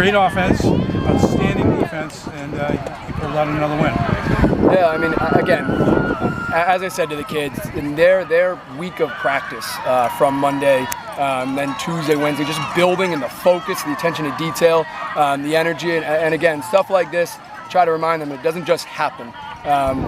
great offense, outstanding defense, and you pulled out another win. Yeah, I mean, again, as I said to the kids, in their week of practice from Monday, then Tuesday, Wednesday, just building and the focus, the attention to detail, the energy, and again, stuff like this, try to remind them it doesn't just happen.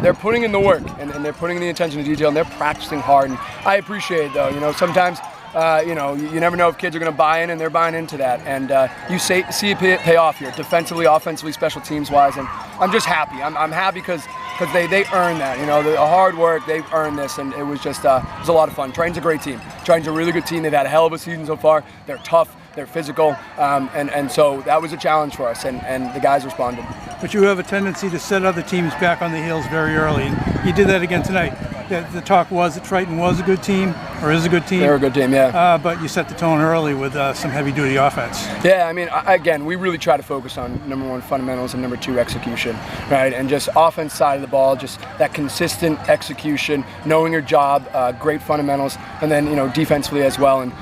They're putting in the work, and they're putting in the attention to detail, and they're practicing hard. And I appreciate it, though. Sometimes, you never know if kids are going to buy in, and they're buying into that. And you see it pay off here, defensively, offensively, special teams-wise. And I'm just happy. I'm happy because they earned that. The hard work, they've earned this, and it was just it was a lot of fun. Triton's a great team. Triton's a really good team. They've had a hell of a season so far. They're tough. They're physical, and so that was a challenge for us, and the guys responded. But you have a tendency to set other teams back on the heels very early, and you did that again tonight. The talk was that Triton was a good team, or is a good team. They're a good team, yeah. But you set the tone early with some heavy-duty offense. Yeah, I mean, again, we really try to focus on number one, fundamentals, and number two, execution, right? And just offense side of the ball, just that consistent execution, knowing your job, great fundamentals, and then, defensively as well. And,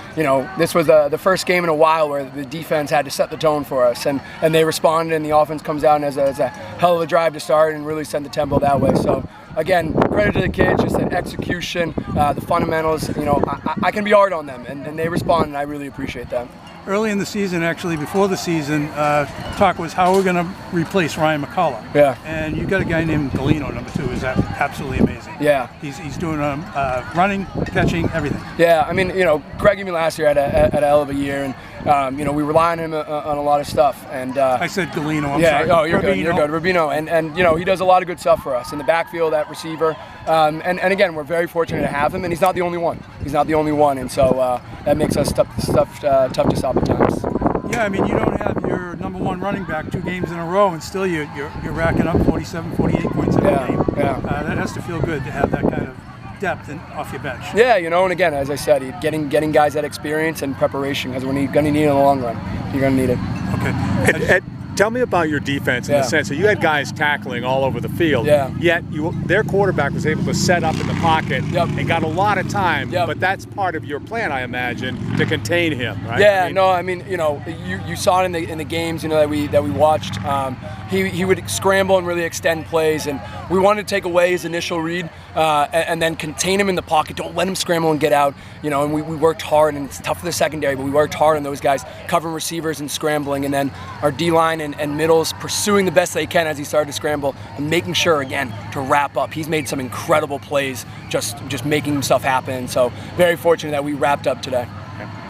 this was the first game in a while where the defense had to set the tone for us, and they responded, and the offense comes out as a hell of a drive to start and really set the tempo that way. So, again, credit to the kids, just that execution, the fundamentals. I can be hard on them, and they respond, and I really appreciate that. Early in the season, actually, before the season, talk was how we're going to replace Ryan McCullough. Yeah. And you got a guy named Galino, number 2, is absolutely amazing. Yeah. He's doing running, catching, everything. Yeah, I mean, Greg and me last year had a hell of a year, and we rely on him on a lot of stuff. And I said Galino. I'm sorry. Oh, you're good. You're good. Rubino, and he does a lot of good stuff for us in the backfield, that receiver. And again, we're very fortunate to have him, and he's not the only one. He's not the only one, and so that makes us tough to stop at times. Yeah, I mean, you don't have your number one running back 2 games in a row, and still you're racking up 47, 48 points in a game. Yeah. That has to feel good to have that kind of depth off your bench. Yeah, and again, as I said, getting guys that experience and preparation, because we're going to need it in the long run. You're going to need it. Okay. Tell me about your defense in the sense that you had guys tackling all over the field, yet their quarterback was able to set up in the pocket and got a lot of time, but that's part of your plan, I imagine, to contain him, right? Yeah, you saw it in the games, that we watched. He would scramble and really extend plays, and we wanted to take away his initial read and then contain him in the pocket. Don't let him scramble and get out, and we worked hard, and it's tough for the secondary, but we worked hard on those guys, covering receivers and scrambling, and then our D-line and middles pursuing the best they can as he started to scramble and making sure, again, to wrap up. He's made some incredible plays just making stuff happen, so very fortunate that we wrapped up today.